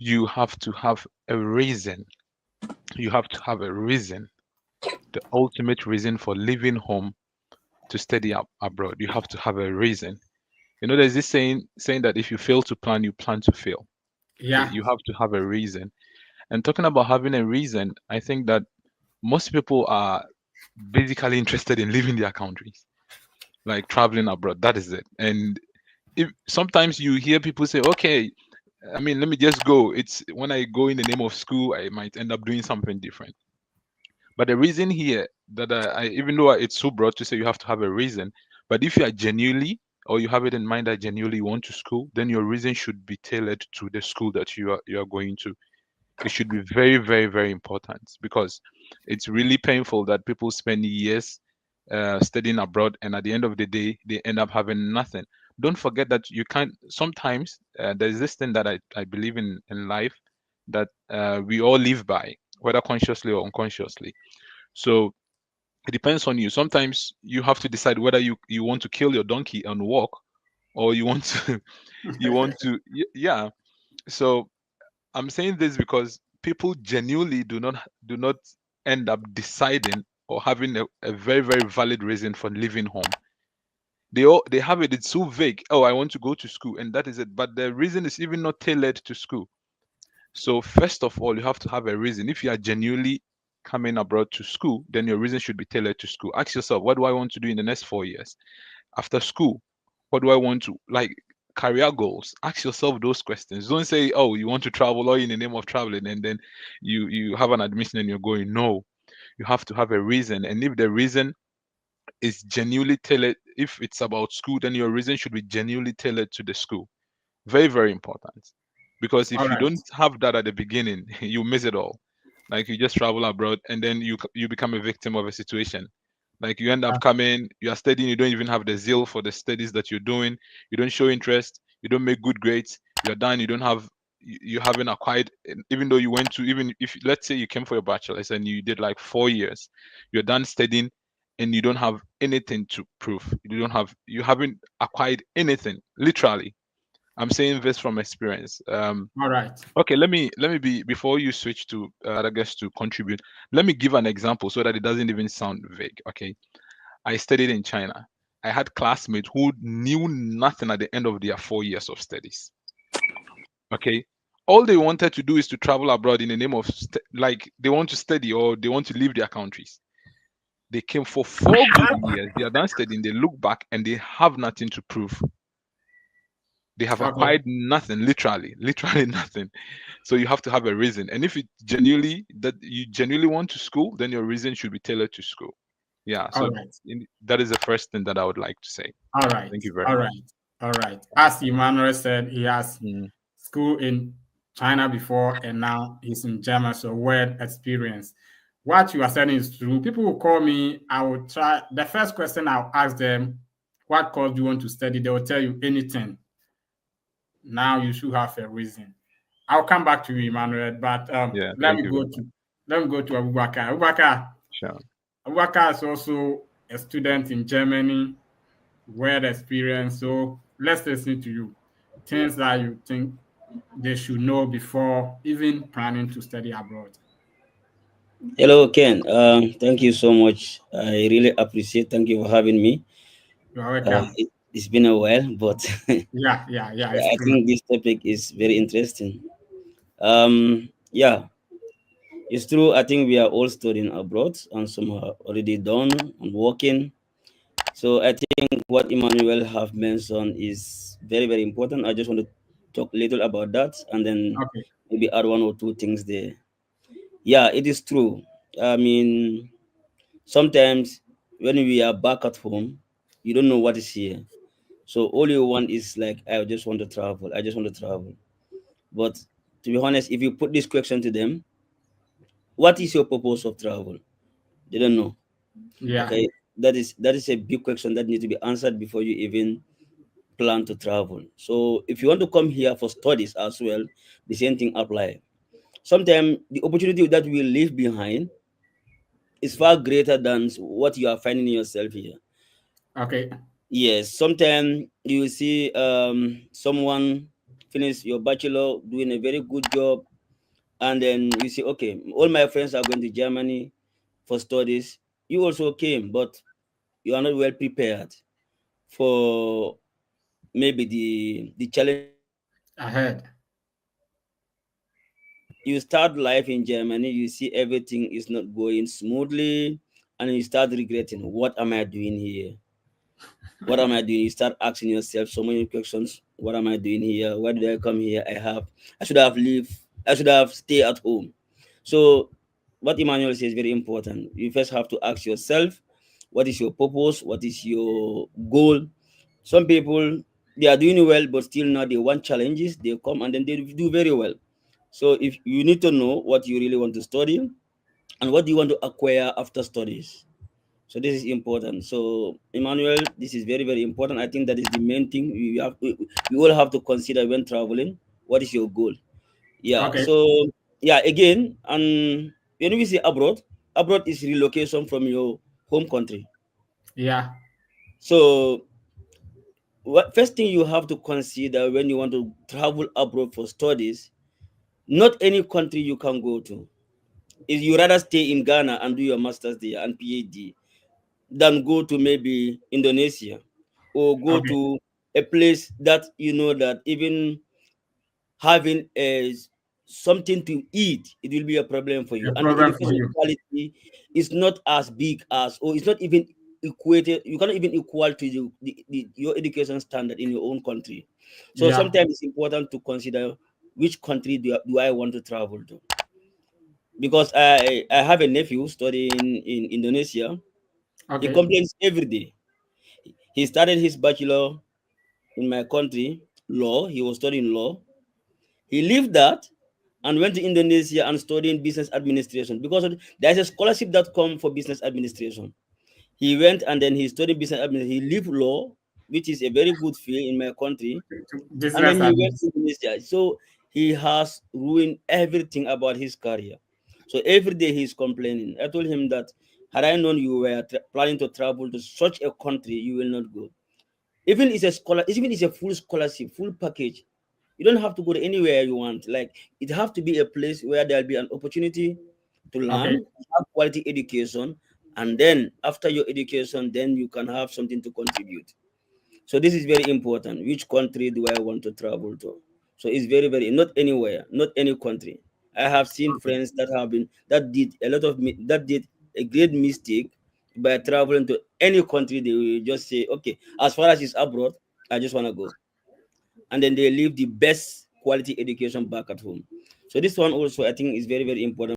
you have to have a reason. You have to have a reason, the ultimate reason for leaving home to study abroad. You have to have a reason. There's this saying that if you fail to plan, you plan to fail. Okay, Yeah. you have to have a reason. And talking about having a reason, I think that most people are basically interested in leaving their countries, like traveling abroad. That is it. And if sometimes you hear people say, okay, I mean, let me just go. It's when I go in the name of school, I might end up doing something different. But the reason here that even though it's so broad to say you have to have a reason, but if you are genuinely or you have it in mind that genuinely you want to school, then your reason should be tailored to the school that you are going to. It should be very, very, very important because it's really painful that people spend years studying abroad and at the end of the day they end up having nothing. Don't forget that you can't. Sometimes there's this thing that I believe in life that we all live by, whether consciously or unconsciously. So it depends on you. Sometimes you have to decide whether you want to kill your donkey and walk, or you want to yeah. So I'm saying this because people genuinely do not end up deciding or having a very, very valid reason for leaving home. They have it, it's so vague. Oh, I want to go to school and that is it. But the reason is even not tailored to school. So first of all, you have to have a reason. If you are genuinely coming abroad to school, then your reason should be tailored to school. Ask yourself, what do I want to do in the next 4 years? After school, what do I want to like career goals? Ask yourself those questions. Don't say, oh, you want to travel or in the name of traveling and then you have an admission and you're going. No, you have to have a reason. And if the reason is genuinely tailored, if it's about school, then your reason should be genuinely tailored to the school. Very, very important. Because All if you right. don't have that at the beginning, you miss it all. Like you just travel abroad and then you become a victim of a situation. Like you end up coming, you are studying, you don't even have the zeal for the studies that you're doing, you don't show interest, you don't make good grades, you're done, you don't have you haven't acquired, even though you went to, even if let's say you came for your bachelor's and you did like 4 years, you're done studying and you don't have anything to prove. You haven't acquired anything, literally. I'm saying this from experience. All right. Okay, let me be before you switch to other guests to contribute. Let me give an example so that it doesn't even sound vague. Okay, I studied in China. I had classmates who knew nothing at the end of their 4 years of studies. Okay, all they wanted to do is to travel abroad in the name of like they want to study or they want to leave their countries. They came for 4 good years. They are done studying. They look back and they have nothing to prove. They have Okay. acquired nothing, literally nothing. So you have to have a reason. And if you genuinely want to school, then your reason should be tailored to school. Yeah. All So right. that is the first thing that I would like to say. All right. Thank you very All much. right. All right. As Emmanuel said, he has Mm. school in China before and now he's in Germany, so word experience. What you are saying is true. People will call me, I will try. The first question I'll ask them, what course do you want to study? They will tell you anything. Now you should have a reason. I'll come back to you, Emmanuel, but Yeah. Thank you very much. let me go to Abubakar. Sure. Abubakar is also a student in Germany, word experience. So let's listen to you. Things that you think they should know before even planning to study abroad. Hello, Ken. Thank you so much. I really appreciate. Thank you for having me. You're welcome. It's been a while, but Yeah, it's I true. think this topic is very interesting. Yeah, it's true. I think we are all studying abroad, and some are already done and working. So I think what Emmanuel have mentioned is very, very important. I just want to talk a little about that, and then Okay. maybe add one or two things there. Yeah, it is true. I mean, sometimes when we are back at home, you don't know what is here. So all you want is like, I just want to travel. I just want to travel. But to be honest, if you put this question to them, what is your purpose of travel? They don't know. Yeah. Okay, that is a big question that needs to be answered before you even plan to travel. So if you want to come here for studies as well, the same thing apply. Sometimes the opportunity that we leave behind is far greater than what you are finding yourself here. Okay. Yes, sometimes you see someone finish your bachelor, doing a very good job, and then you say, okay, all my friends are going to Germany for studies. You also came, but you are not well prepared for maybe the challenges ahead. Ahead. You start life in Germany, you see everything is not going smoothly, and you start regretting, what am I doing here? What am I doing? You start asking yourself so many questions. What am I doing here? Why did I come here? I should have lived, I should have stayed at home. So what Emmanuel says is very important. You first have to ask yourself, what is your purpose? What is your goal? Some people, they are doing well, but still now they want challenges. They come and then they do very well. So if you need to know what you really want to study and what do you want to acquire after studies. So this is important. So Emmanuel, this is very, very important. I think that is the main thing we all have to consider when traveling. What is your goal? Yeah. Okay. So yeah, again, and when we say abroad, abroad is relocation from your home country. Yeah. So what first thing you have to consider when you want to travel abroad for studies, not any country you can go to. If you rather stay in Ghana and do your master's there and PhD than go to maybe Indonesia or go Okay. to a place that you know that even having something to eat, it will be a problem for you. A And the problem for education you. quality is not as big as, or it's not even equated, you cannot even equal to your education standard in your own country. So Yeah. sometimes it's important to consider which country do I want to travel to. Because I have a nephew studying in Indonesia. He Okay. complains every day. He started his bachelor in my country, law. He was studying law. He left that and went to Indonesia and studying business administration because there's a scholarship that come for business administration. He went and then he studied business administration. He left law, which is a very good field in my country, and Business then he went admin. to Indonesia. So he has ruined everything about his career. So every day he's complaining. I told him that had I known you were planning to travel to such a country, you will not go. Even it's a scholar, even it's a full scholarship, full package. You don't have to go to anywhere you want. Like it have to be a place where there'll be an opportunity to Okay. learn, have quality education, and then after your education, then you can have something to contribute. So this is very important. Which country do I want to travel to? So it's very, very not anywhere, not any country. I have seen Okay. friends that have been that did a lot of that did a great mistake by traveling to any country. They will just say, okay, as far as it's abroad, I just want to go, and then they leave the best quality education back at home. So this one also I think is very, very important.